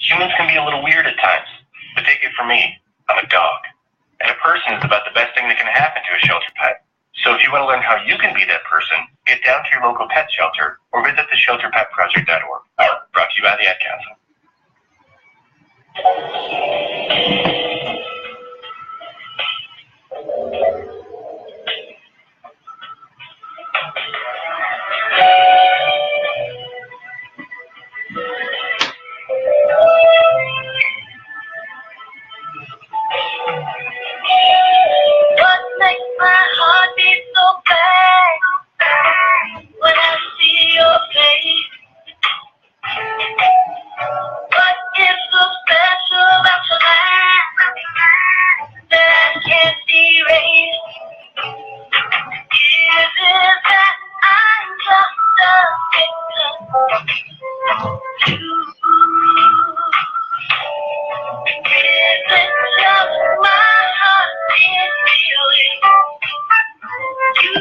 Humans can be a little weird at times, but take it from me, I'm a dog. And a person is about the best thing that can happen to a shelter pet. So if you want to learn how you can be that person, get down to your local pet shelter or visit theshelterpetproject.org. Brought to you by the Ad Council. What makes my heart beat so fast when I see your face? What is so special about your laugh that I can't erase? Is it that I'm just a victim to you? Is it just my heart is feeling you?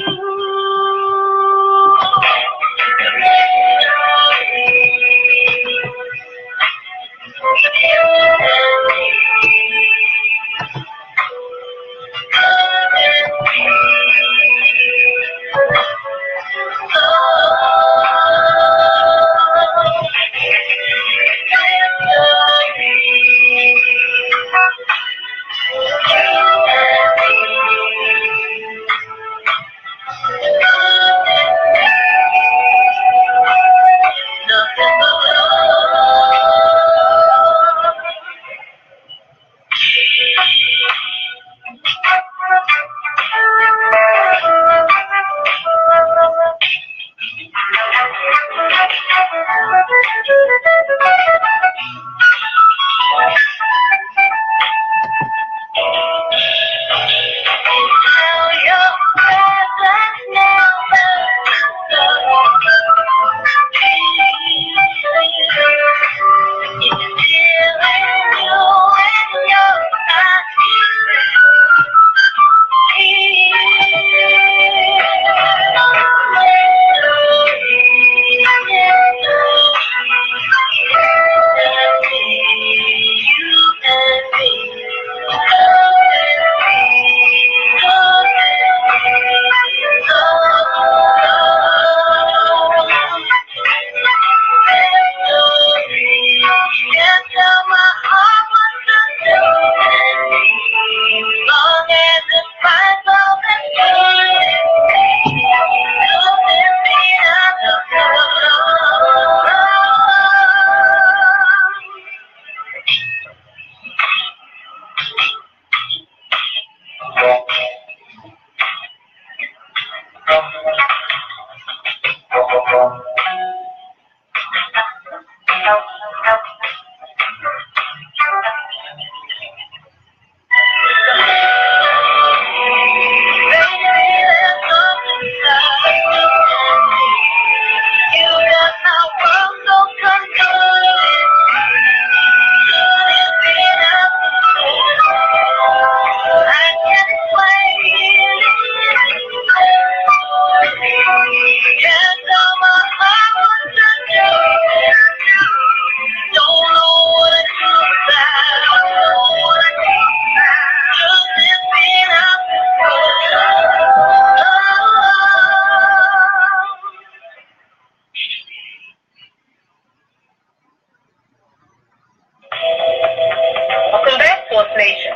Nation.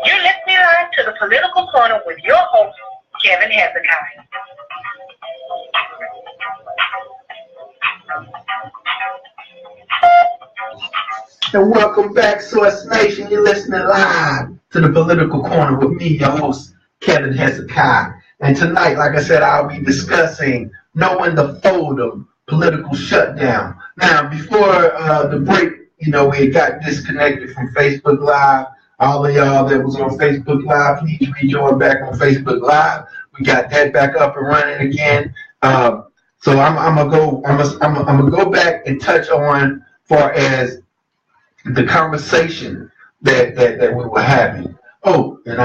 You're listening live to the Political Corner with your host, Kevin Hezeki. And welcome back, Source Nation. You're listening live to the Political Corner with me, your host, Kevin Hezeki. And tonight, like I said, I'll be discussing knowing the fold of political shutdown. Now, before the break, we got disconnected from Facebook Live. All of y'all that was on Facebook Live, please rejoin back on Facebook Live. We got that back up and running again. So I'm gonna go back and touch on far as the conversation that we were having. Oh, and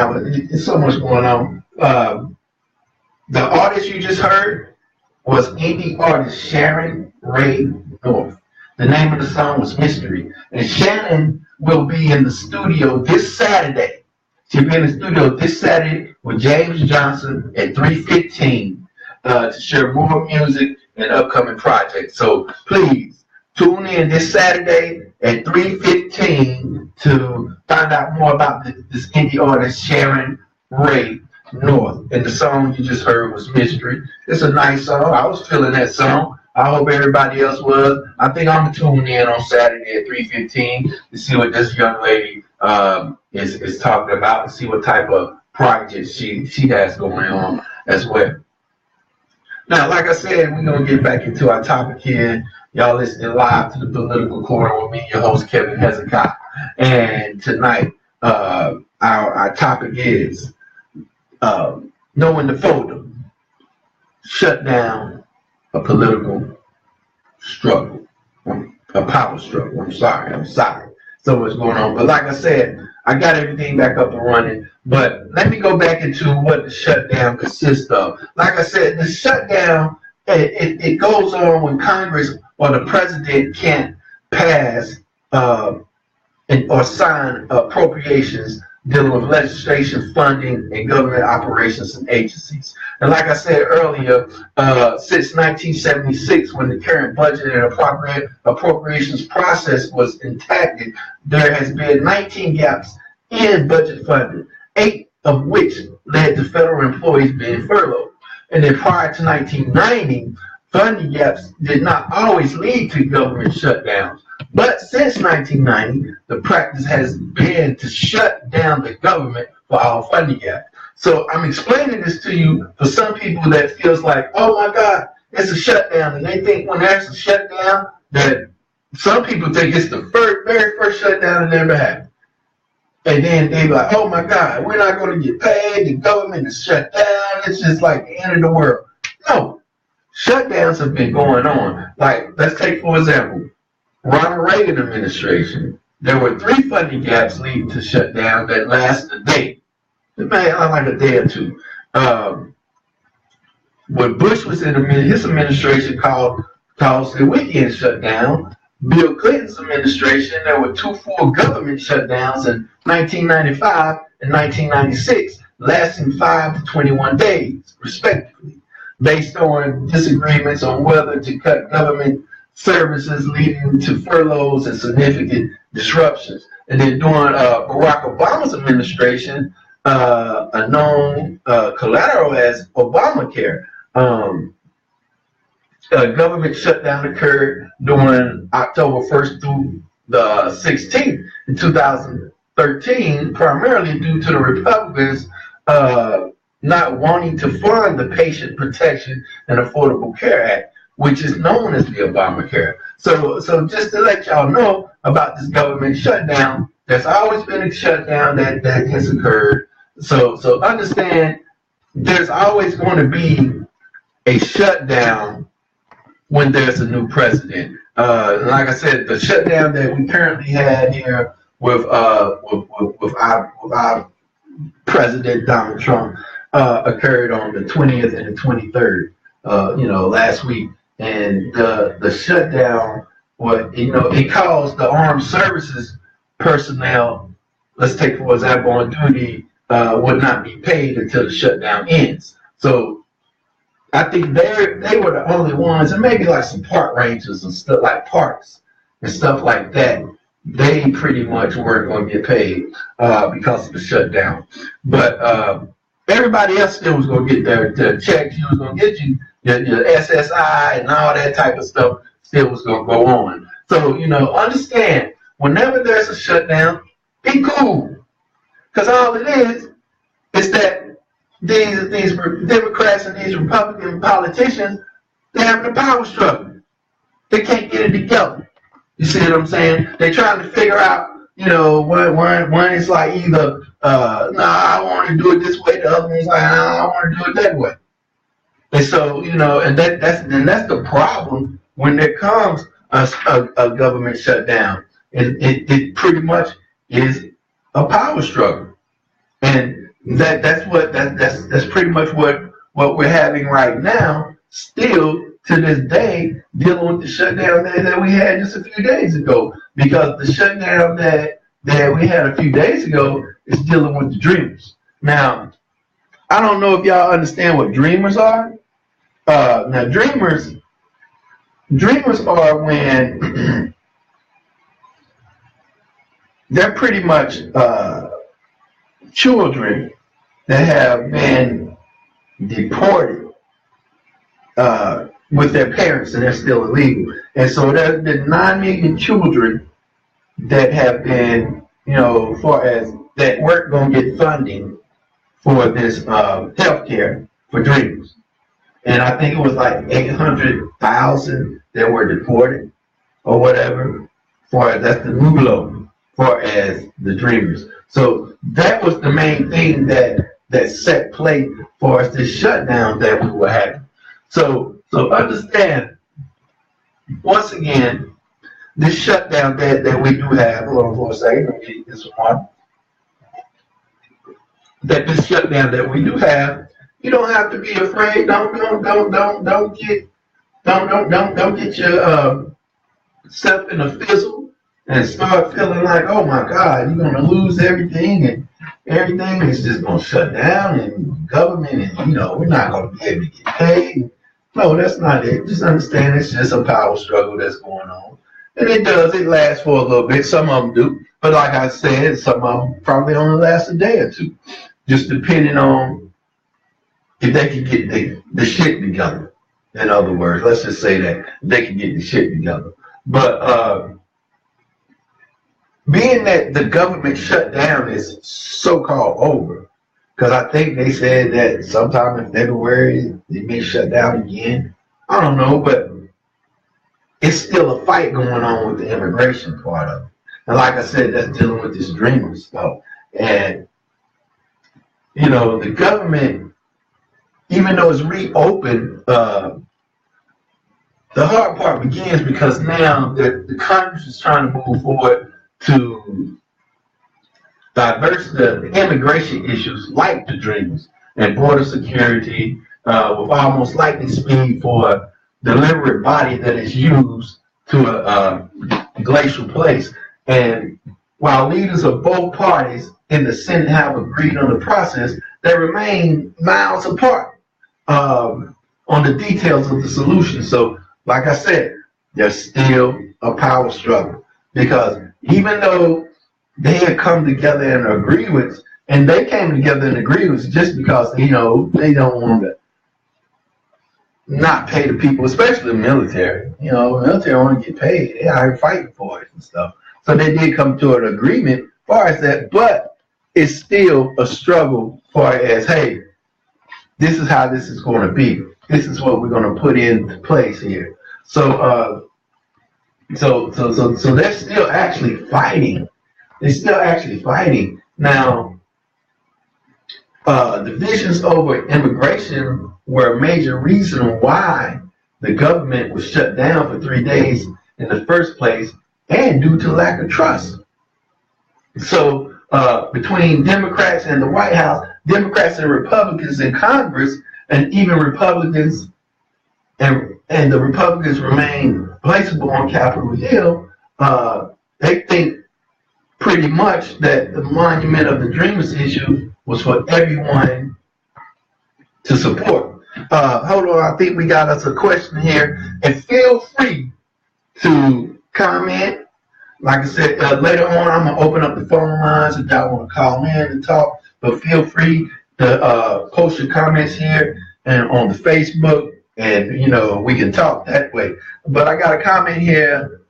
there's so much going on. The artist you just heard was indie artist Sharon Ray North. The name of the song was Mystery. And Shannon will be in the studio this Saturday. She'll be in the studio this Saturday with James Johnson at 3:15 to share more music and upcoming projects. So please tune in this Saturday at 3:15 to find out more about this indie artist, Sharon Ray North. And the song you just heard was Mystery. It's a nice song. I was feeling that song. I hope everybody else was. I think I'm gonna tune in on Saturday at 3:15 to see what this young lady is talking about, and see what type of project she has going on as well. Now, like I said, we're gonna get back into our topic here. Y'all listening live to the Political Corner with me, your host Kevin Hezeki. And tonight, our topic is knowing the folder. Shut down a political struggle, a power struggle. I'm sorry. So much going on. But like I said, I got everything back up and running. But let me go back into what the shutdown consists of. Like I said, the shutdown, it goes on when Congress or the president can't pass or sign appropriations dealing with legislation, funding, and government operations and agencies. And like I said earlier, since 1976, when the current budget and appropriations process was enacted, there has been 19 gaps in budget funding, 8 of which led to federal employees being furloughed. And then prior to 1990, funding gaps did not always lead to government shutdowns. But since 1990, the practice has been to shut down the government for all funding gaps. So I'm explaining this to you for some people that feels like, oh my God, it's a shutdown. And they think when there's a shutdown, that some people think it's the very first shutdown that ever happened. And then they like, oh my God, we're not going to get paid. The government is shut down. It's just like the end of the world. No, shutdowns have been going on. Like, let's take, for example, Ronald Reagan administration. There were 3 funding gaps leading to shutdown that lasted a day. It may like a day or two. When Bush was in his administration caused the weekend shutdown. Bill Clinton's administration, there were 2 full government shutdowns in 1995 and 1996, lasting 5 to 21 days, respectively, based on disagreements on whether to cut government services, leading to furloughs and significant disruptions. And then during Barack Obama's administration, a known collateral as Obamacare, government shutdown occurred during October 1st through the 16th in 2013, primarily due to the Republicans not wanting to fund the Patient Protection and Affordable Care Act, which is known as the Obamacare. So just to let y'all know about this government shutdown, there's always been a shutdown that has occurred. So understand, there's always going to be a shutdown when there's a new president. Like I said, the shutdown that we currently had here with our President Donald Trump occurred on the 20th and the 23rd, last week. And the shutdown, it caused the armed services personnel, let's take for example, on duty, would not be paid until the shutdown ends. So I think they were the only ones, and maybe like some park rangers and stuff, like parks and stuff like that. They pretty much weren't going to get paid because of the shutdown. But everybody else still was going to get their checks. You was going to get your SSI and all that type of stuff still was going to go on. So, understand, whenever there's a shutdown, be cool. Because all it is that these Democrats and these Republican politicians, they're having a power struggle. They can't get it together. You see what I'm saying? They're trying to figure out, one is like either, I want to do it this way. The other one's like, I want to do it that way. And so, and that's the problem when there comes a government shutdown. It pretty much is a power struggle. And that's pretty much what we're having right now, still to this day dealing with the shutdown that we had just a few days ago. Because the shutdown that we had a few days ago is dealing with the dreamers. Now, I don't know if y'all understand what dreamers are. Now, dreamers are when they're pretty much children that have been deported with their parents and they're still illegal. And so there's been 9 million children that have been, far as that weren't going to get funding for this health care for dreamers. And I think it was like 800,000 that were deported or whatever, that's the new law for as the dreamers. So that was the main thing that set play for us, this shutdown that we were having. So understand, once again, this shutdown that we do have, hold on for a second, let me get this one. That this shutdown that we do have, you don't have to be afraid. Don't get your self in a fizzle and start feeling like, oh my God, you're gonna lose everything and everything is just gonna shut down and government and we're not gonna be able to get paid. No, that's not it. Just understand it's just a power struggle that's going on. And it lasts for a little bit. Some of them do. But like I said, some of them probably only last a day or two. Just depending on if they can get the shit together. In other words, let's just say that they can get the shit together. But being that the government shutdown is so-called over, because I think they said that sometime in February they may shut down again. I don't know, but it's still a fight going on with the immigration part of it. And like I said, that's dealing with this dreamer stuff. And, the government, even though it's reopened, the hard part begins because now the Congress is trying to move forward to diverse the immigration issues like the dreamers and border security with almost lightning speed for deliberate body that is used to a glacial place. And while leaders of both parties in the Senate have agreed on the process, they remain miles apart on the details of the solution. So, like I said, there's still a power struggle because even though they had come together in agreements, and they came together in agreements just because, they don't want to not pay the people, especially the military. The military want to get paid. They are fighting for it and stuff. So they did come to an agreement as far as that, but it's still a struggle far as, hey, this is how this is going to be. This is what we're going to put into place here. So they're still actually fighting. They're still actually fighting. Now, divisions over immigration were a major reason why the government was shut down for 3 days in the first place, and due to lack of trust. So between Democrats and the White House, Democrats and Republicans in Congress, and even Republicans, and the Republicans remain placeable on Capitol Hill, they think pretty much that the monument of the Dreamers issue was for everyone to support. Hold on, I think we got us a question here, and feel free to comment. Like I said, later on, I'm going to open up the phone lines if y'all want to call in and talk, but feel free to post your comments here and on the Facebook, and, we can talk that way. But I got a comment here.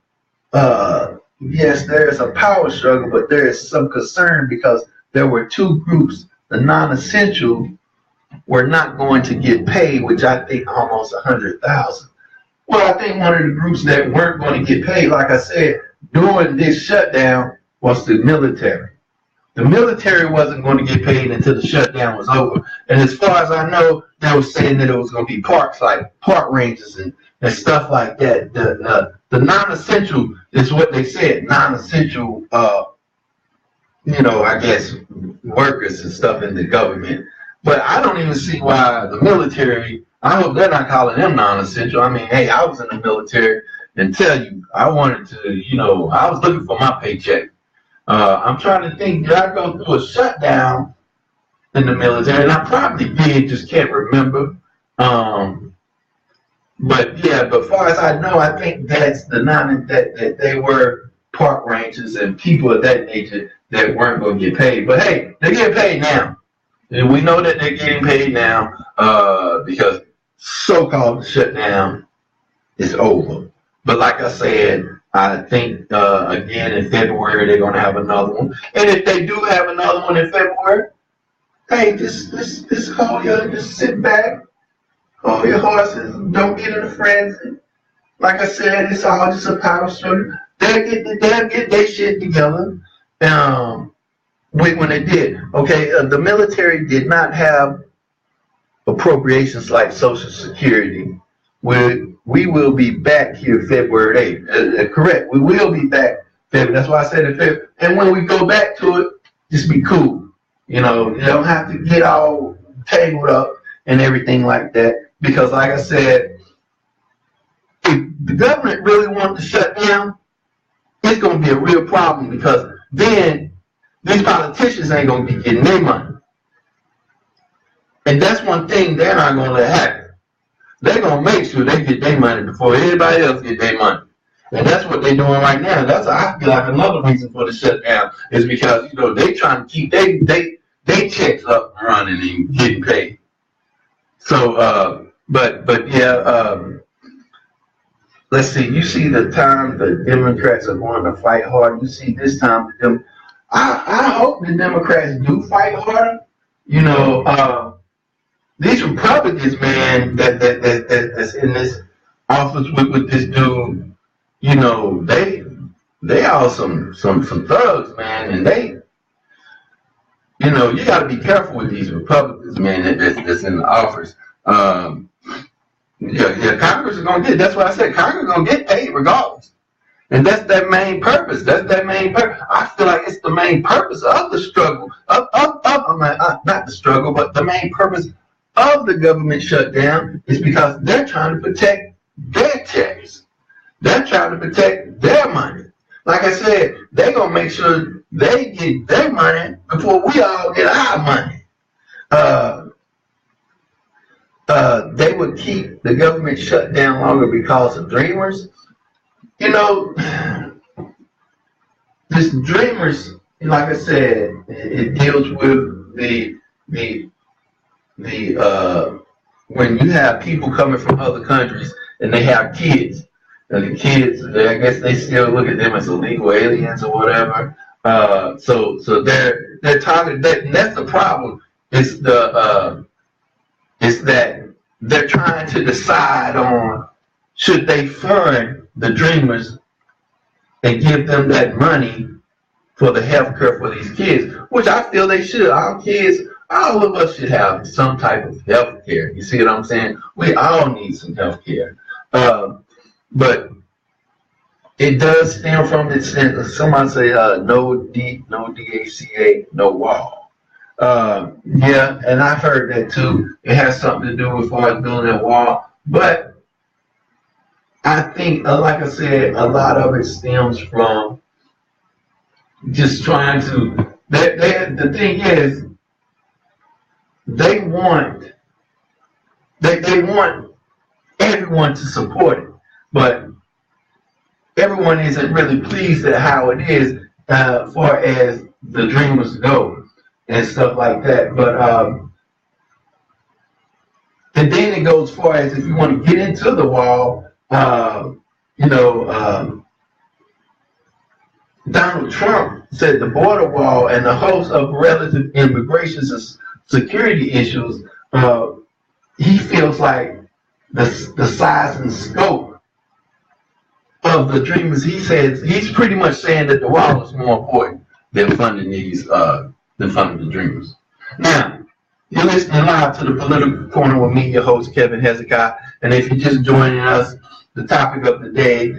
Yes, there is a power struggle, but there is some concern because there were 2 groups, the non-essential, were not going to get paid, which I think almost 100,000. Well, I think one of the groups that weren't going to get paid, like I said, during this shutdown was the military. The military wasn't going to get paid until the shutdown was over. And as far as I know, they were saying that it was going to be parks like park rangers and stuff like that. The non-essential is what they said, non-essential, I guess, workers and stuff in the government. But I don't even see why the military I hope they're not calling them non-essential. I mean, hey, I was in the military and tell you, I wanted to, I was looking for my paycheck. I'm trying to think, did I go through a shutdown in the military? And I probably did, just can't remember. But yeah, but far as I know, I think that's the that they were park rangers and people of that nature that weren't going to get paid. But hey, they get paid now. And we know that they're getting paid now because so-called shutdown is over. But like I said, I think again in February they're going to have another one. And if they do have another one in February, hey, just sit back, hold your horses, don't get in a frenzy. Like I said, it's all just a power struggle. They'll get their shit together. When they did, okay, the military did not have appropriations like Social Security. We will be back here February 8th. Correct. We will be back February. That's why I said it February. And when we go back to it, just be cool. You don't have to get all tangled up and everything like that. Because like I said, if the government really wants to shut down, it's going to be a real problem because then these politicians ain't going to be getting their money. And that's one thing they're not going to let happen. They're going to make sure they get their money before anybody else get their money. And that's what they're doing right now. That's, I feel like, another reason for the shutdown is because, they trying to keep they checks up and running and getting paid. So, but yeah, let's see. You see the time the Democrats are going to fight hard. You see this time them. I hope the Democrats do fight harder. These Republicans, man, that's in this office with this dude, they are some thugs, man, and they, you got to be careful with these Republicans, man, that's in the office. Yeah, Congress is gonna get. That's what I said. Congress is gonna get paid regardless. And that's their main purpose. I feel like it's the main purpose of the struggle, not the struggle, but the main purpose of the government shutdown is because they're trying to protect their checks. They're trying to protect their money. Like I said, they're going to make sure they get their money before we all get our money. They would keep the government shut down longer because of dreamers. This dreamers, like I said, it deals with the when you have people coming from other countries and they have kids, and the kids, I guess they still look at them as illegal aliens or whatever. So they're talking that, and that's the problem. It's that they're trying to decide on should they fund the dreamers and give them that money for the health care for these kids, which I feel they should. Our kids, all of us should have some type of health care. You see what I'm saying? We all need some health care. But it does stem from somebody say no DACA, no wall. Yeah, and I've heard that too. It has something to do with building that wall. But I think, like I said, a lot of it stems from just trying to. The thing is, they want everyone to support it, but everyone isn't really pleased at how it is as far as the dreamers go and stuff like that. But and then it goes far as if you want to get into the wall. Donald Trump said the border wall and a host of relative immigration security issues, he feels like the size and scope of the dreamers, he says, he's pretty much saying that the wall is more important than funding the dreamers. Now, you're listening live to the Political Corner with me, your host, Kevin Hezeki. And if you're just joining us, the topic of the day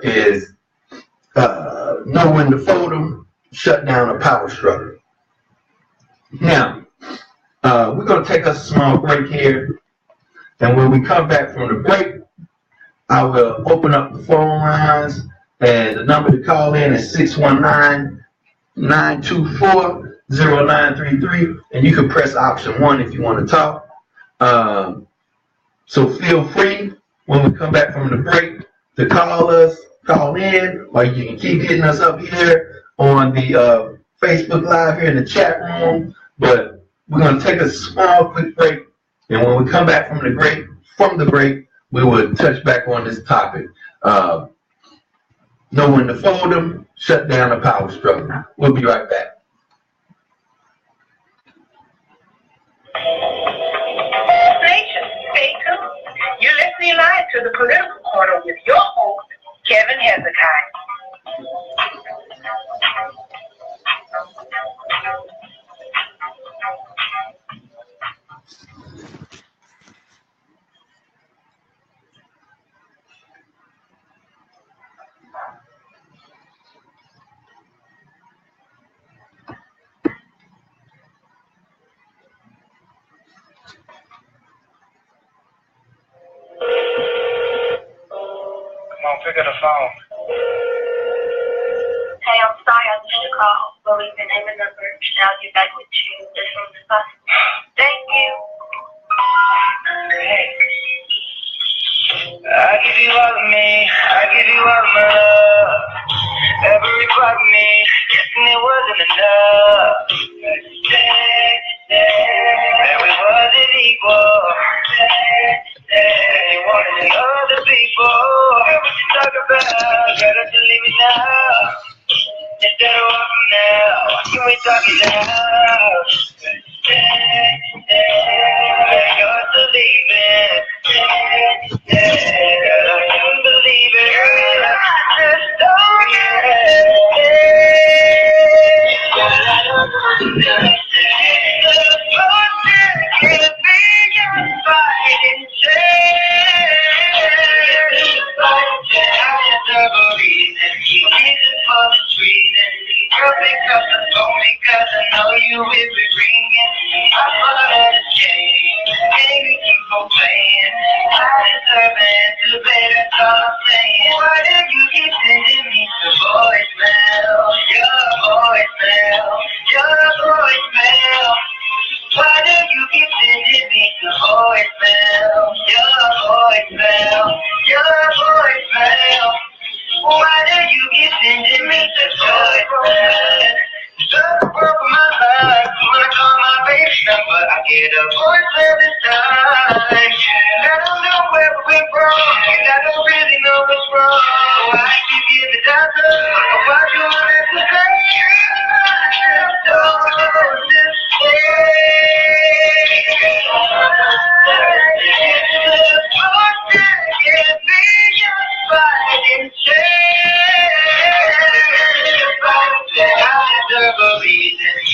is know when to fold them, shut down a power struggle. Now, we're going to take us a small break here. And when we come back from the break, I will open up the phone lines, and the number to call in is 619-924-0933, and you can press option 1 if you want to talk. So feel free when we come back from the break to call in, or you can keep hitting us up here on the Facebook Live here in the chat room. But we're going to take a small, quick break, and when we come back from the break, we will touch back on this topic. Know when to fold them, shut down the power struggle. We'll be right back. Stay tuned. You're listening live to the Political Corner with your host, Kevin Hezeki. Pick up the phone. Hey, I'm sorry I missed your call, but leave your name and number, and I'll get back with you as soon as possible. Thank you. I give you all of me, I give you all of my love. Every part of me, guessing it wasn't enough. That we wasn't equal. And you wanted other people. What you talk about? Better to leave it now. Instead of walking now, why can't we talk it out? Yours to leave it. I couldn't believe it. I just don't get it. Can't be your fighting chance. I deserve a reason for the treason. Girl, pick up the phone because I know you will be ringing. I thought that it's game. Can't you keep on playing? I deserve an answer, babe, that's all I'm saying. Why do you keep sending me to voicemail? Your voicemail, your voicemail. Why do you keep sending me to voicemail? Your voicemail, your voicemail. Why do you keep sending me to voicemail? Stuck broke my life when I call my baby number. I get a voicemail this time. And I don't know where we went wrong, and I don't really know what's wrong. So I keep giving the doctor about you on this mistake.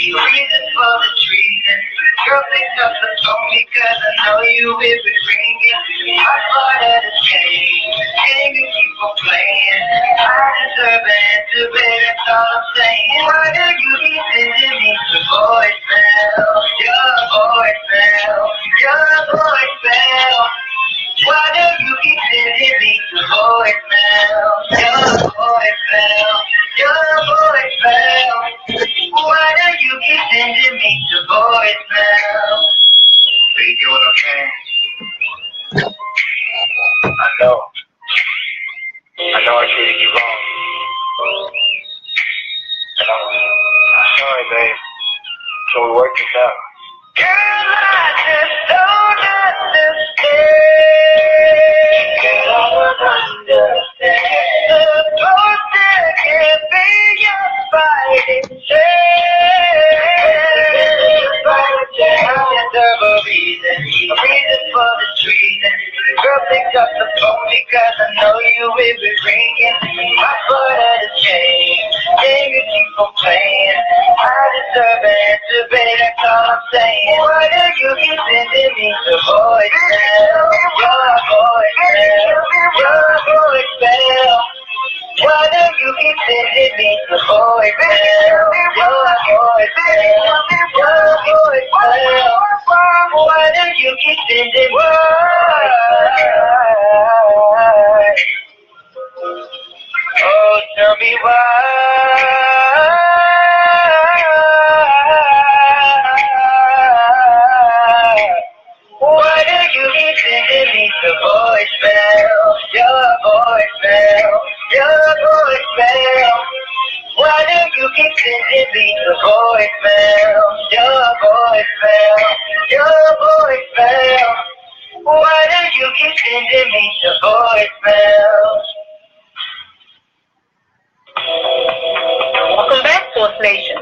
Reason for the treason. Girl, pick up the phone because I know you will be ringing. I thought that it's game. Can't you keep on playing? I deserve an answer, babe, that's all I'm saying. Why do you keep sending me to voicemail? Your voicemail, your voicemail. Why do you keep sending me to voicemail? Your voicemail, your voicemail. Why do you keep sending me to voicemail? So you get what I'm saying? I know I treated you wrong. And I'm sorry, babe. Can we work this out? Girl, I just don't understand. Girl, I don't understand. Supposed to can't be your fighting chance. I deserve a reason for the treason. Girl, pick up the phone because I know you will be ringing. My butt at a chain. Can you keep on playing? I deserve an answer, babe, that's all I'm saying. Why do you keep sending me to voicemail? Your voicemail, your voicemail. Why do you keep sending me the voicemail? Your voicemail. Why do you keep sending me? Oh, tell me why. Why do you keep sending me the voicemail? Your voicemail. Why do you keep sending me the voicemail? Your voicemail. Why do you keep sending me the voicemail? Welcome back, Source Nation.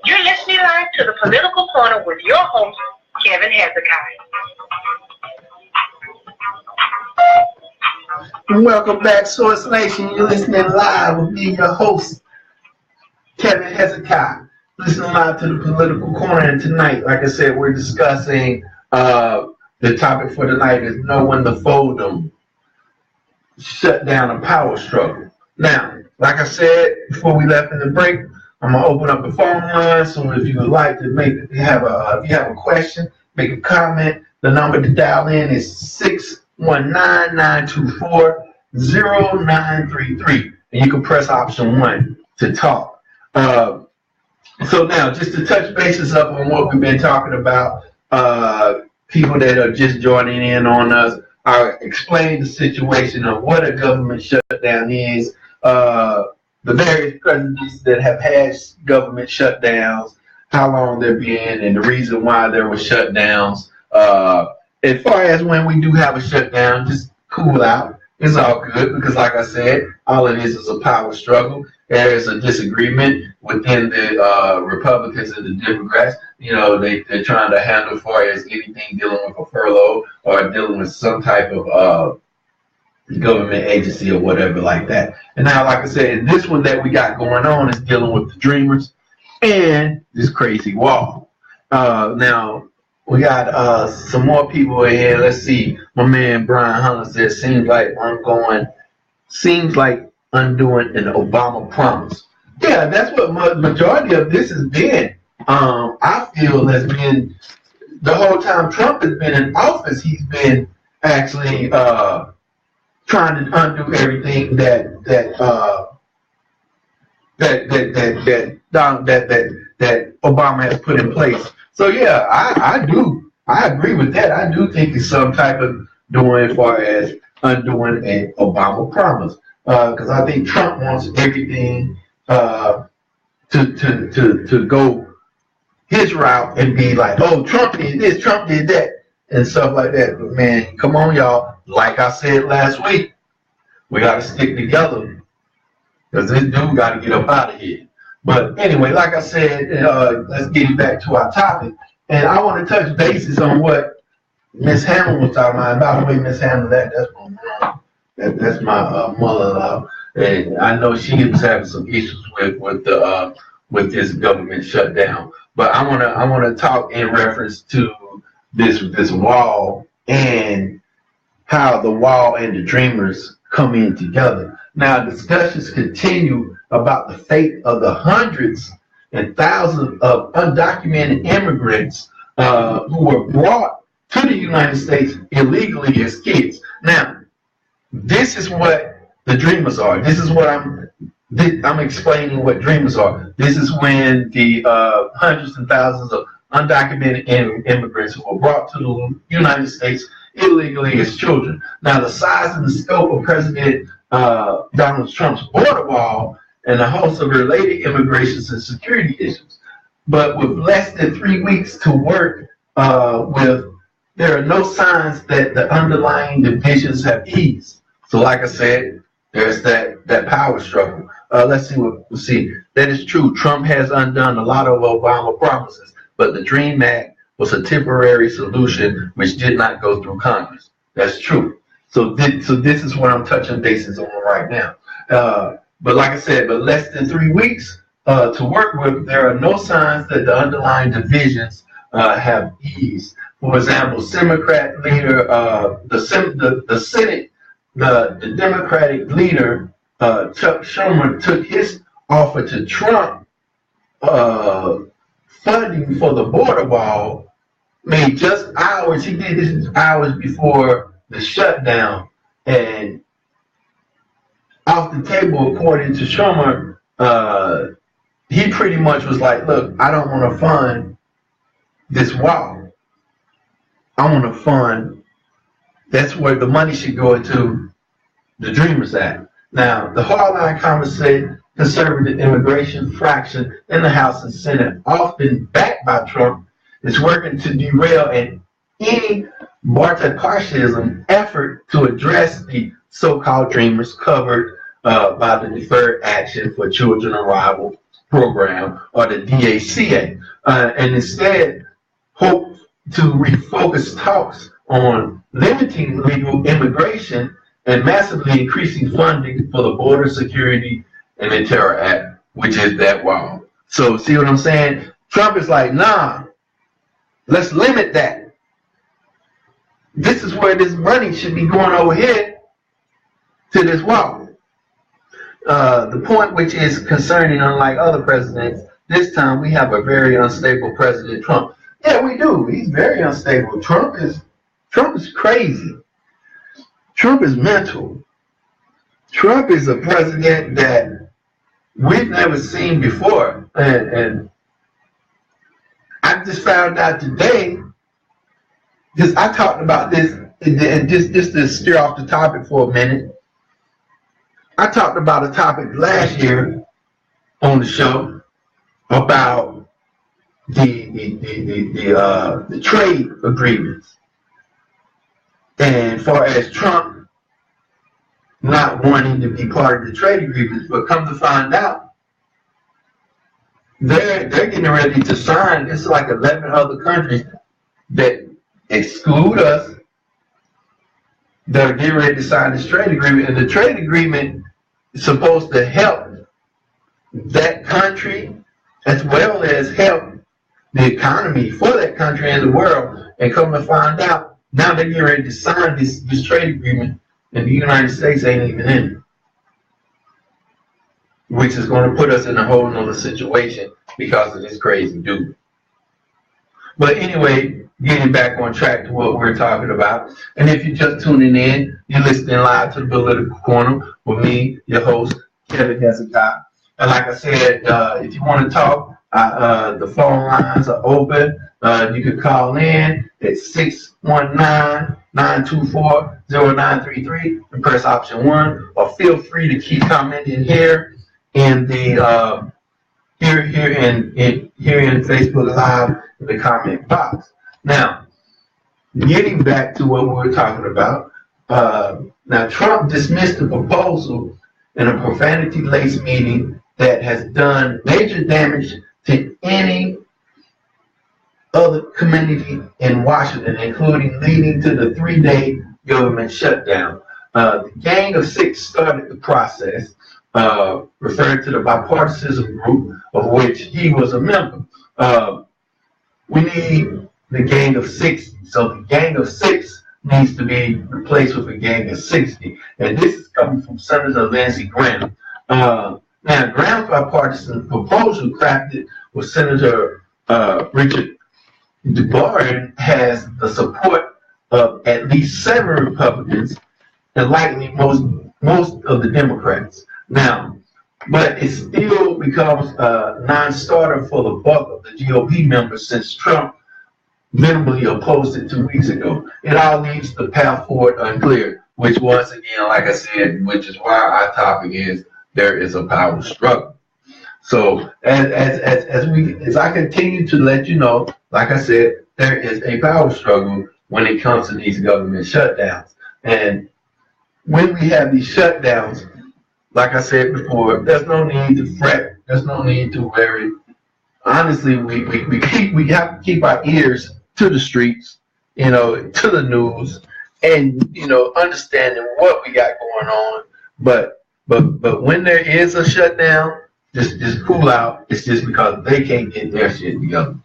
You're listening live to the Political Corner with your host, Kevin Hezeki. Welcome back, Source Nation. You're listening live with me, your host, Kevin Hezeki. Listening live to the Political Corner, and tonight, like I said, we're discussing the topic for tonight is knowing the Fold'em shut down a power struggle. Now, like I said before we left in the break, I'm gonna open up the phone line. So if you would like to if you have a question, make a comment. The number to dial in is 619-924-0933, and you can press option 1 to talk. So now, just to touch bases up on what we've been talking about, people that are just joining in on us, I explained the situation of what a government shutdown is, the various presidents that have had government shutdowns, how long they've been, and the reason why there were shutdowns. As far as when we do have a shutdown, just cool out. It's all good because, like I said, all it is a power struggle. There is a disagreement within the Republicans and the Democrats. You know, they're trying to handle as far as anything dealing with a furlough or dealing with some type of government agency or whatever like that. And now, like I said, this one that we got going on is dealing with the Dreamers and this crazy wall. Now, we got some more people in here. Let's see. My man Brian Hunter says, seems like undoing an Obama promise. Yeah, that's what majority of this has been. I feel has been the whole time Trump has been in office. He's been actually trying to undo everything that Obama has put in place. So yeah, I agree with that. I do think it's some type of doing as far as undoing an Obama promise. Because I think Trump wants everything to go his route and be like, oh, Trump did this, Trump did that, and stuff like that. But man, come on, y'all. Like I said last week, we got to stick together because this dude got to get up out of here. But anyway, like I said, let's get back to our topic. And I want to touch bases on what Miss Hammond was talking about. And by the way, Miss Hammond, that's my mother-in-law, and I know she was having some issues with this government shutdown. But I wanna talk in reference to this wall and how the wall and the Dreamers come in together. Now discussions continue about the fate of the hundreds and thousands of undocumented immigrants who were brought to the United States illegally as kids. Now, this is what the Dreamers are. This is what I'm explaining what Dreamers are. This is when the hundreds and thousands of undocumented immigrants who were brought to the United States illegally as children. Now, the size and the scope of President Donald Trump's border wall and a host of related immigrations and security issues. But with less than 3 weeks to work there are no signs that the underlying divisions have eased. So like I said, there's that power struggle. Let's see what we see. That is true. Trump has undone a lot of Obama promises, but the DREAM Act was a temporary solution which did not go through Congress. That's true. So this is what I'm touching bases on right now. But like I said, but less than 3 weeks to work with, there are no signs that the underlying divisions have eased. For example, Democrat leader, the Senate, the Democratic leader Chuck Schumer took his offer to Trump funding for the border wall. Made just hours. He did this hours before the shutdown, and off the table, according to Schumer, he pretty much was like, "Look, I don't want to fund this wall. I want to fund. That's where the money should go into the Dreamers Act." Now, the hardline conservative immigration fraction in the House and Senate, often backed by Trump, is working to derail any bipartisan effort to address the so-called Dreamers covered by the Deferred Action for Children Arrival Program, or the DACA, and instead hope to refocus talks on limiting legal immigration and massively increasing funding for the Border Security and the Terror Act, which is that wall. So see what I'm saying? Trump is like, nah, let's limit that. This is where this money should be going over here to this wall. The point which is concerning, unlike other presidents, this time we have a very unstable President Trump. Yeah, we do. He's very unstable. Trump is crazy. Trump is mental. Trump is a president that we've never seen before. And I just found out today, because I talked about this, and just to steer off the topic for a minute, I talked about a topic last year on the show about the trade agreements. And far as Trump not wanting to be part of the trade agreements, but come to find out, they're getting ready to sign. It's like 11 other countries that exclude us that are getting ready to sign this trade agreement. And the trade agreement is supposed to help that country as well as help the economy for that country and the world. And come to find out, now they're getting ready to sign this trade agreement, and the United States ain't even in it, which is going to put us in a whole nother situation because of this crazy dude. But anyway, getting back on track to what we're talking about, and if you're just tuning in, you're listening live to the Political Corner with me, your host, Kevin Hezeki. And like I said, if you want to talk, the phone lines are open. You can call in at 619-924-0933 and press option 1, or feel free to keep commenting here in the here in Facebook Live in the comment box. Now, getting back to what we were talking about, now Trump dismissed the proposal in a profanity-laced meeting that has done major damage to any other community in Washington, including leading to the 3-day government shutdown. The Gang of Six started the process, referring to the bipartisan group of which he was a member. We need the Gang of 60. So the Gang of Six needs to be replaced with a Gang of 60. And this is coming from Senator Lindsey Graham. Now, Graham's bipartisan proposal, crafted with Senator Richard DeBarn, has the support of at least 7 Republicans and likely most of the Democrats. Now, but it still becomes a non-starter for the bulk of the GOP members, since Trump minimally opposed it 2 weeks ago. It all leaves the path forward unclear, which once again, like I said, which is why our topic is there is a power struggle. So as I continue to let you know, like I said, there is a power struggle when it comes to these government shutdowns. And when we have these shutdowns, like I said before, there's no need to fret. There's no need to worry. Honestly, we have to keep our ears to the streets, to the news, and understanding what we got going on. But when there is a shutdown, just cool out. It's just because they can't get their shit together,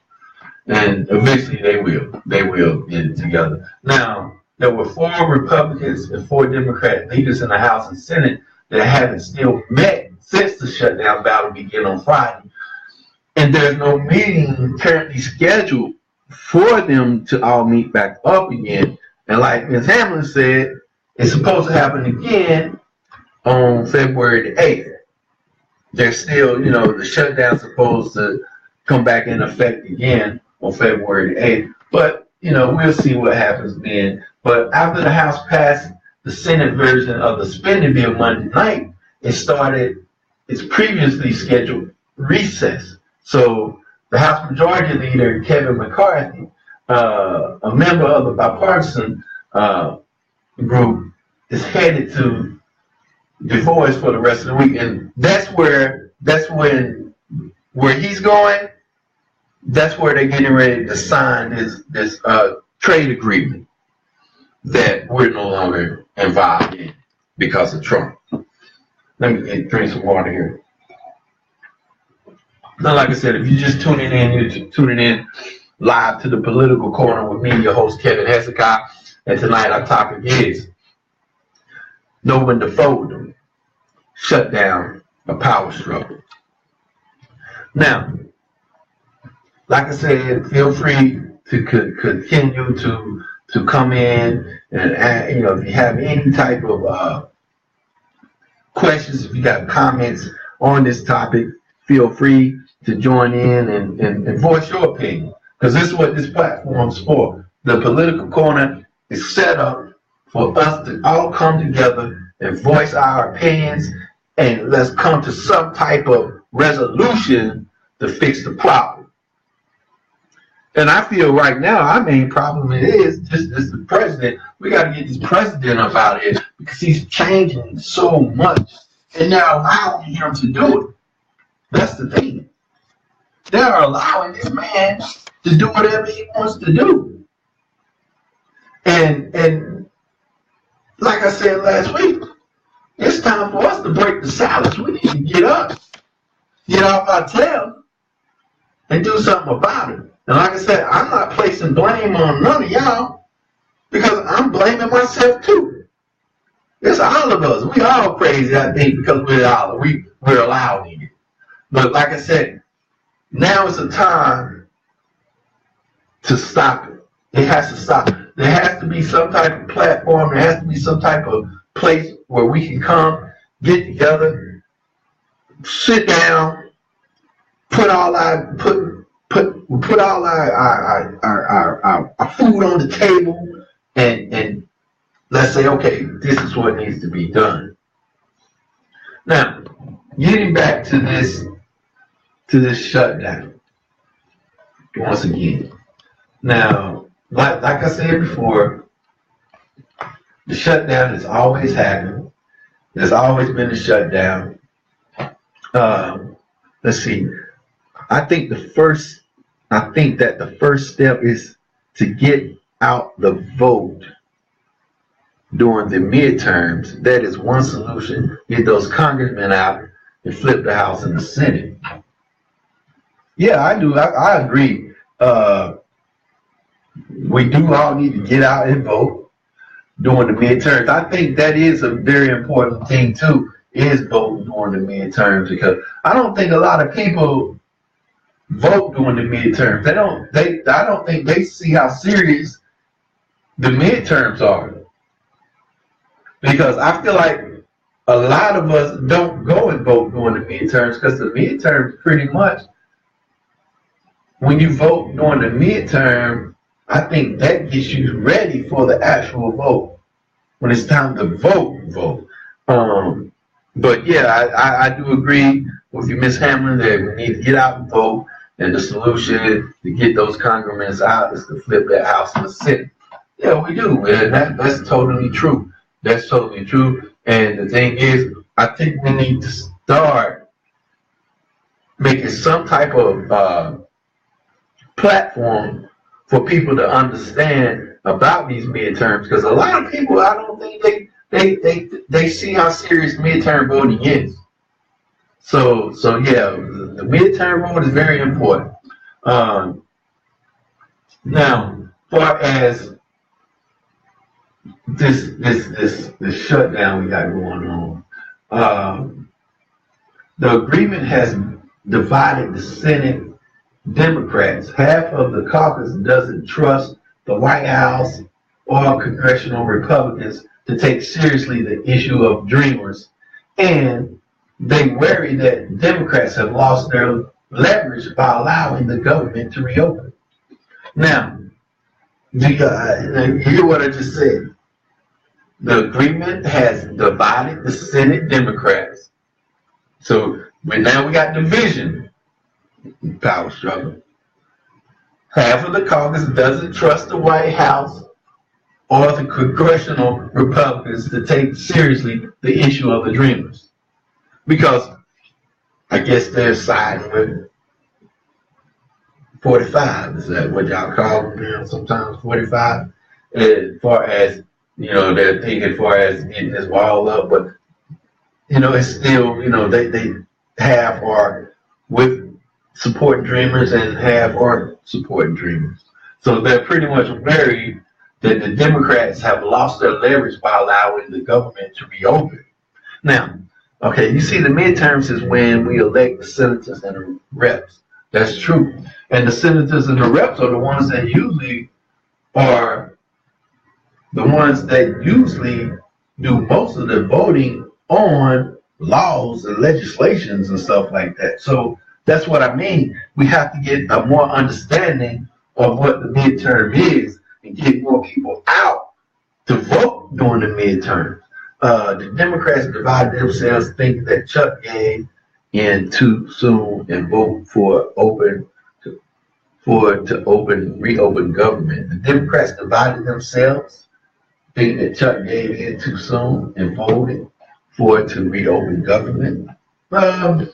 and eventually they will. They will get it together. Now, there were 4 Republicans and 4 Democrat leaders in the House and Senate that haven't still met since the shutdown battle began on Friday. And there's no meeting currently scheduled for them to all meet back up again. And like Ms. Hamlin said, it's supposed to happen again on February the 8th. There's still, the shutdown's supposed to come back in effect again on February the 8th. But, we'll see what happens then. But after the House passed the Senate version of the spending bill Monday night, it started its previously scheduled recess. So the House Majority Leader, Kevin McCarthy, a member of the bipartisan group, is headed to divorce for the rest of the week, and that's where he's going. That's where they're getting ready to sign this trade agreement that we're no longer involved in because of Trump. Let me drink some water here. Now, like I said, if you're just tuning in, you're tuning in live to the Political Corner with me, your host Kevin Hezeki, and tonight our topic is know when to fold them. Shut down a power struggle. Now, like I said, feel free to continue to come in and if you have any type of questions, if you got comments on this topic, feel free to join in and voice your opinion, because this is what this platform's for. The Political Corner is set up for us to all come together and voice our opinions, and let's come to some type of resolution to fix the problem. And I feel right now our main problem is just the president. We got to get this president up out of here because he's changing so much, and they're allowing him to do it. That's the thing. They're allowing this man to do whatever he wants to do. And like I said last week, it's time for us to break the silence. We need to get up, get off our tail, and do something about it. And like I said, I'm not placing blame on none of y'all, because I'm blaming myself too. It's all of us. We all crazy, I think, because we're allowing it. But like I said, now is the time to stop it. It has to stop. There has to be some type of platform. There has to be some type of place where we can come, get together, sit down, put all our food on the table, and let's say, okay, this is what needs to be done. Now, getting back to this shutdown once again. Now, like I said before, the shutdown has always happened. There's always been a shutdown. Let's see. I think that the first step is to get out the vote during the midterms. That is one solution. Get those congressmen out and flip the House and the Senate. Yeah, I do. I agree. We do all need to get out and vote during the midterms. I think that is a very important thing too, is voting during the midterms, because I don't think a lot of people vote during the midterms. I don't think they see how serious the midterms are. Because I feel like a lot of us don't go and vote during the midterms, because the midterms pretty much, when you vote during the midterm, I think that gets you ready for the actual vote. When it's time to vote. But yeah, I do agree with you, Ms. Hamlin, that we need to get out and vote, and the solution to get those congressmen out is to flip that House and the Senate. Yeah, we do, and that's totally true. That's totally true. And the thing is, I think we need to start making some type of platform for people to understand about these midterms, because a lot of people, I don't think they see how serious midterm voting is. So yeah, the midterm vote is very important. Now, far as this shutdown we got going on, The agreement has divided the Senate Democrats. Half of the caucus doesn't trust the White House or congressional Republicans to take seriously the issue of dreamers. And they worry that Democrats have lost their leverage by allowing the government to reopen. Now, do you hear what I just said? The agreement has divided the Senate Democrats. So now we got division, power struggle. Half of the caucus doesn't trust the White House or the congressional Republicans to take seriously the issue of the dreamers. Because I guess they're siding with 45. Is that what y'all call them? Sometimes 45. As far as, they're thinking as far as getting this wall up, but it's still, they half are with supporting dreamers and half aren't supporting dreamers. So they're pretty much worried that the Democrats have lost their leverage by allowing the government to reopen. Now, okay, you see the midterms is when we elect the senators and the reps. That's true. And the senators and the reps are the ones that usually do most of the voting on laws and legislations and stuff like that. So that's what I mean. We have to get a more understanding of what the midterm is and get more people out to vote during the midterm. The Democrats divided themselves thinking that Chuck gave in too soon and vote reopen government. The Democrats divided themselves thinking that Chuck gave in too soon and voted for it to reopen government. A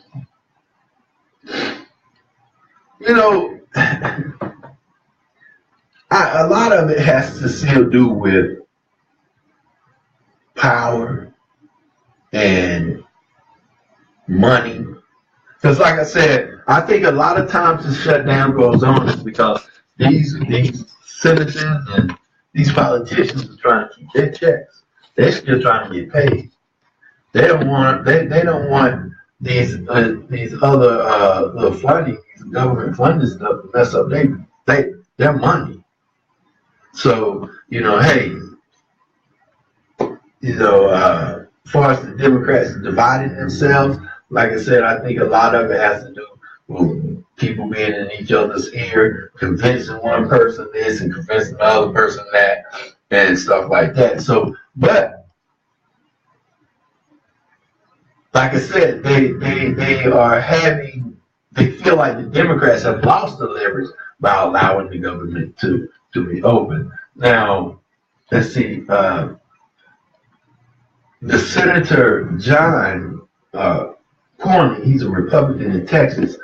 lot of it has to still do with power and money. Because like I said, I think a lot of times the shutdown goes on is because these senators and these politicians are trying to keep their checks. They're still trying to get paid. They don't want these other funding, these government funding stuff to mess up their money. So, as far as the Democrats dividing themselves, like I said, I think a lot of it has to do with people being in each other's ear, convincing one person this and convincing the other person that, and stuff like that. So, but like I said, they feel like the Democrats have lost the leverage by allowing the government to reopen. Now, let's see, the Senator John Cornyn, he's a Republican in Texas,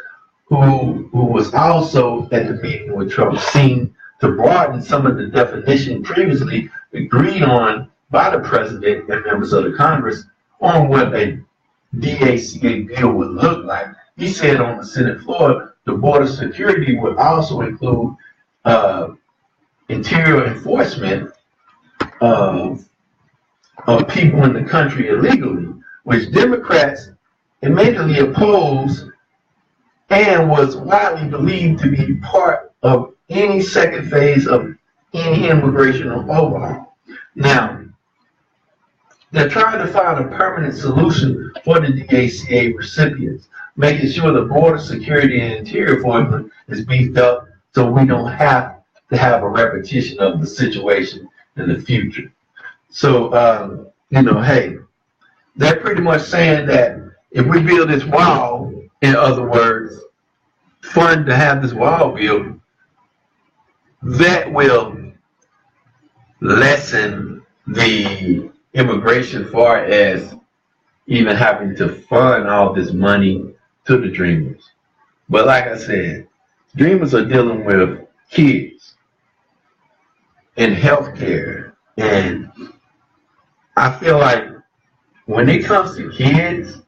who was also at the meeting with Trump, seemed to broaden some of the definition previously agreed on by the president and members of the Congress on what a DACA bill would look like. He said on the Senate floor, the border security would also include interior enforcement of people in the country illegally, which Democrats immediately opposed and was widely believed to be part of any second phase of any immigration overhaul. Now, they're trying to find a permanent solution for the DACA recipients, making sure the border security and interior enforcement is beefed up so we don't have to have a repetition of the situation in the future. So, hey, they're pretty much saying that if we build this wall, in other words, fund to have this wall built, that will lessen the immigration far as even having to fund all this money to the dreamers. But like I said, dreamers are dealing with kids and healthcare, and I feel like when it comes to kids,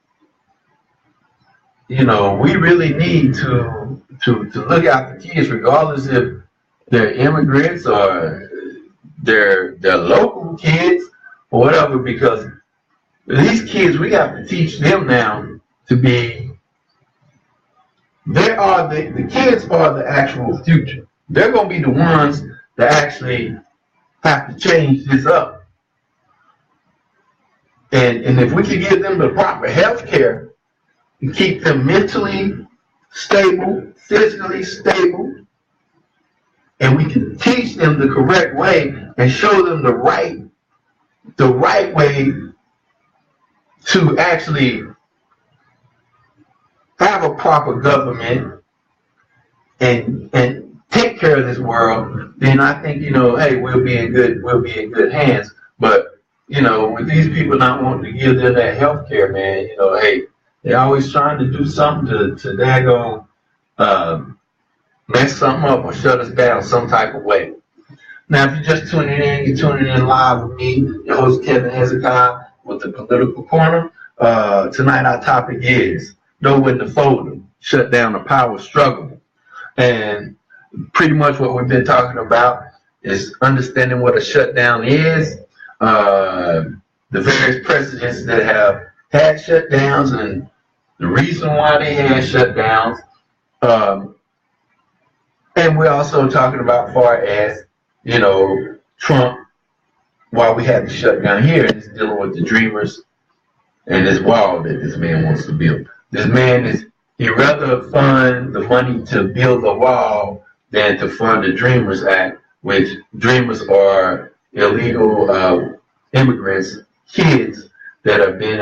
we really need to look out for kids, regardless if they're immigrants or they're local kids or whatever, because These kids, we have to teach them now to be. The kids are the actual future. They're going to be the ones that actually have to change this up. And if we can give them the proper health care and keep them mentally stable, physically stable, and we can teach them the correct way and show them the right way to actually have a proper government and take care of this world, then I think, hey, we'll be in good hands. But, with these people not wanting to give them that health care, man, hey, they're always trying to do something to daggone mess something up or shut us down some type of way. Now, if you're just tuning in, you're tuning in live with me, your host Kevin Hezeki with the Political Corner. Tonight our topic is know when to fold them, shut down the power struggle. And pretty much what we've been talking about is understanding what a shutdown is, the various presidents that have had shutdowns and the reason why they had shutdowns. And we're also talking about far as, Trump, while we had the shutdown here, is dealing with the dreamers and this wall that this man wants to build. This man he'd rather fund the money to build a wall than to fund the Dreamers Act, which dreamers are illegal immigrants, kids that have been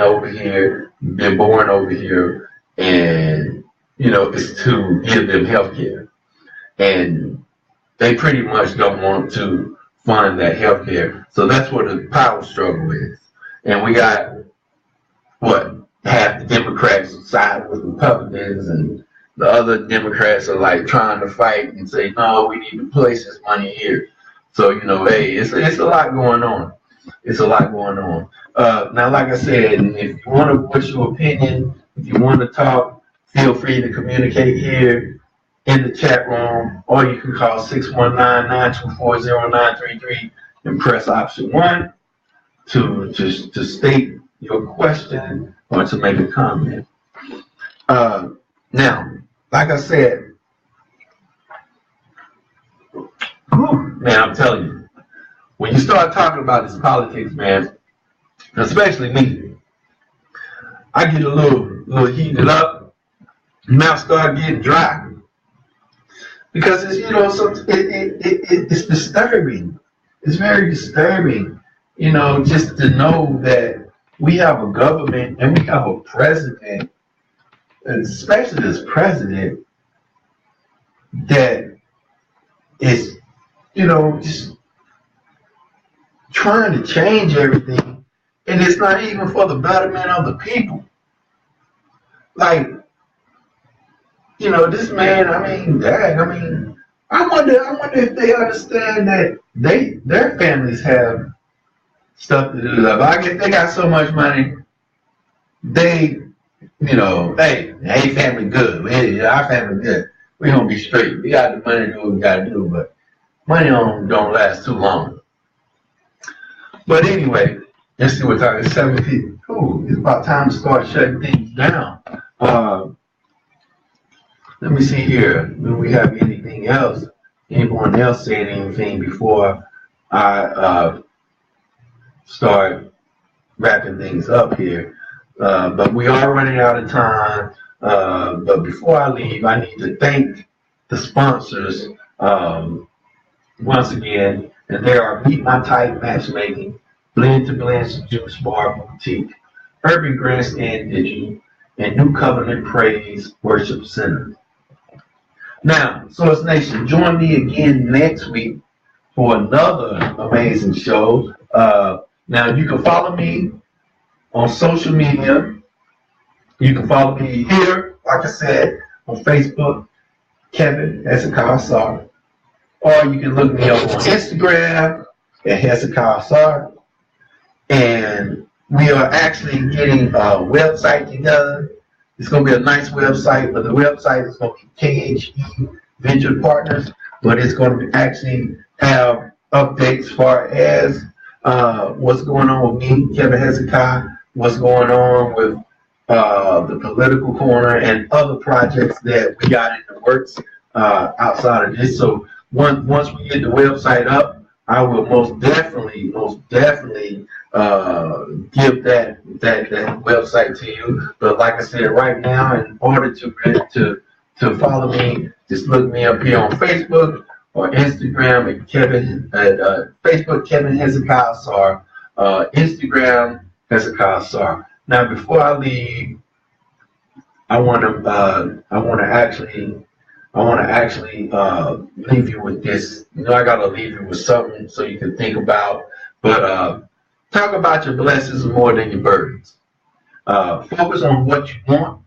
born over here, and, it's to give them health care. And they pretty much don't want to fund that health care. So that's what the power struggle is. And we got, half the Democrats side with Republicans, and the other Democrats are like trying to fight and say, no, we need to place this money here. So, hey, it's a lot going on. It's a lot going on. Now, like I said, if you want to put your opinion, if you want to talk, feel free to communicate here in the chat room, or you can call 619-924-0933 and press option 1 to state your question or to make a comment. Now, like I said, man, I'm telling you, when you start talking about this politics, man, especially me, I get a little heated up, mouth start getting dry. Because it's, it's disturbing. It's very disturbing, just to know that we have a government and we have a president, and especially this president, that is, just trying to change everything, and it's not even for the betterment of the people. Like, this man, I wonder if they understand that their families have stuff to do. But I guess they got so much money, hey, family good. Hey, our family good. We gonna be straight. We got the money to do what we gotta do, but money don't last too long. But anyway, let's see what time it's 7 people. Ooh, it's about time to start shutting things down. Let me see here. Do we have anything else? Anyone else saying anything before I start wrapping things up here? But we are running out of time. But before I leave, I need to thank the sponsors once again. And they are Meet My Type Matchmaking, Blend to Blend Juice Bar Boutique, Urban Grandstand Digital, and New Covenant Praise Worship Center. Now, Source Nation, join me again next week for another amazing show. Now, you can follow me on social media. You can follow me here, like I said, on Facebook, Kevin Hezeki Ausar. Or you can look me up on Instagram at Hezeki Ausar. And we are actually getting a website together. It's going to be a nice website, but the website is going to be KHE Venture Partners, but it's going to actually have updates as far as what's going on with me, Kevin Hezeki, what's going on with the political corner and other projects that we got in the works outside of this. So once we get the website up, I will most definitely give that website to you. But like I said, right now, in order to follow me, just look me up here on Facebook or Instagram at Facebook Kevin Hezeki Ausar, Instagram Hezeki Ausar. Now, before I leave, I want to actually leave you with this. You know, I gotta leave you with something so you can think about. But talk about your blessings more than your burdens. Focus on what you want,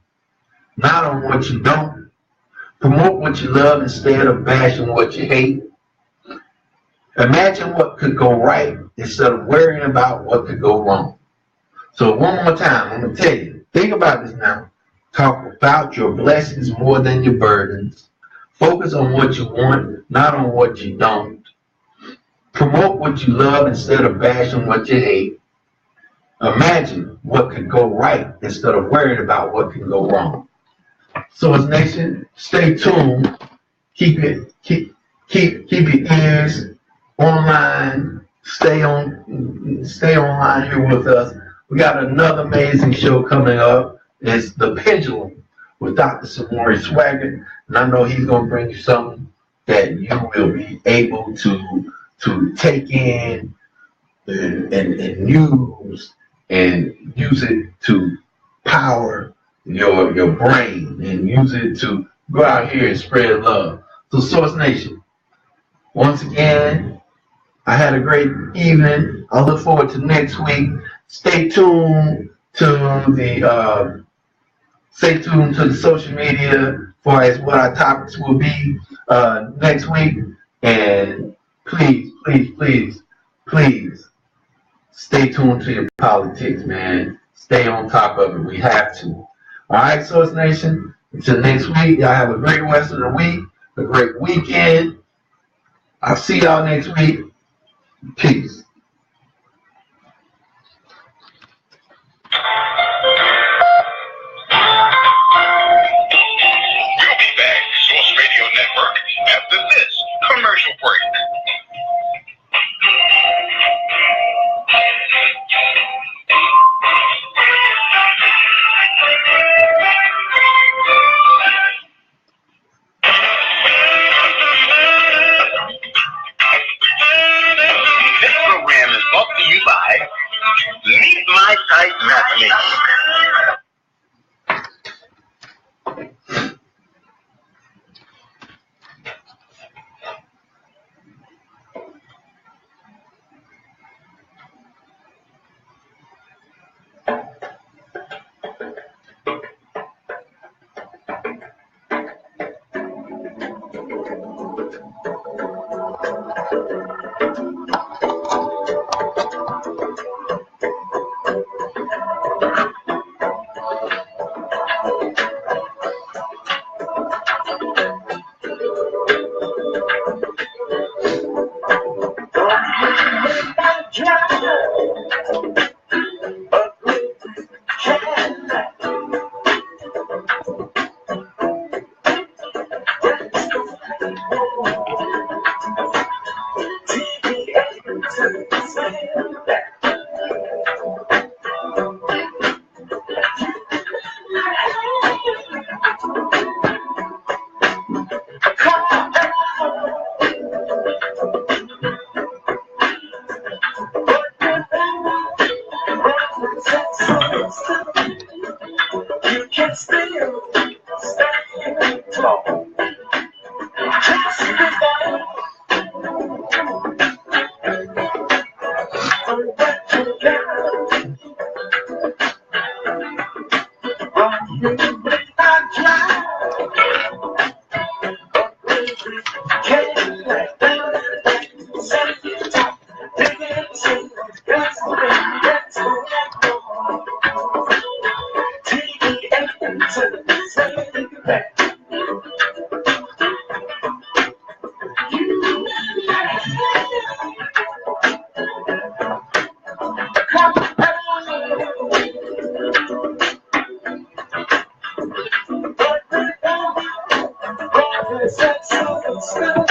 not on what you don't. Promote what you love instead of bashing what you hate. Imagine what could go right instead of worrying about what could go wrong. So one more time, I'm gonna tell you, think about this now. Talk about your blessings more than your burdens. Focus on what you want, not on what you don't. Promote what you love instead of bashing what you hate. Imagine what could go right instead of worrying about what can go wrong. So as Nation, stay tuned. Keep your ears online. Stay online here with us. We got another amazing show coming up. It's The Pendulum with Dr. Samori Swaggart. And I know he's going to bring you something that you will be able to take in and use it to power your brain and use it to go out here and spread love. So Source Nation, once again, I had a great evening. I look forward to next week. Stay tuned to the social media for as what our topics will be next week. And please stay tuned to your politics, man. Stay on top of it. We have to. All right, Source Nation. Until next week, y'all have a great rest of the week, a great weekend. I'll see y'all next week. Peace. We'll be back, Source Radio Network, after this commercial break. This program is brought to you by Meet My Type Mathematics. Sun,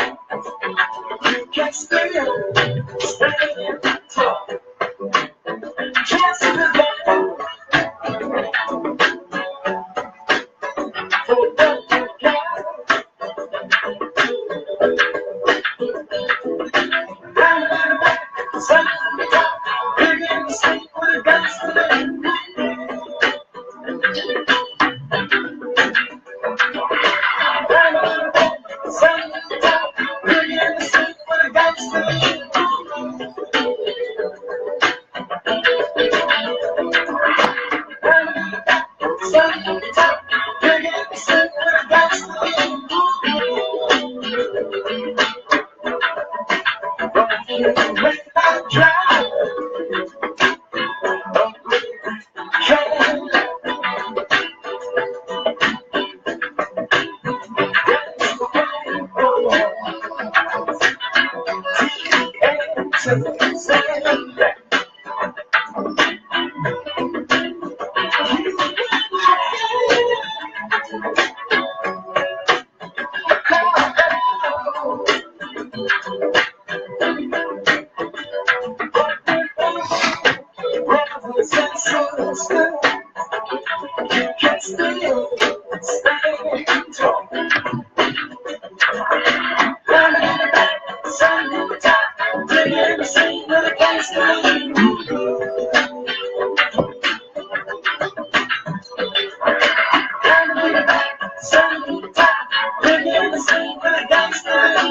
top, bringing the same for the gangster.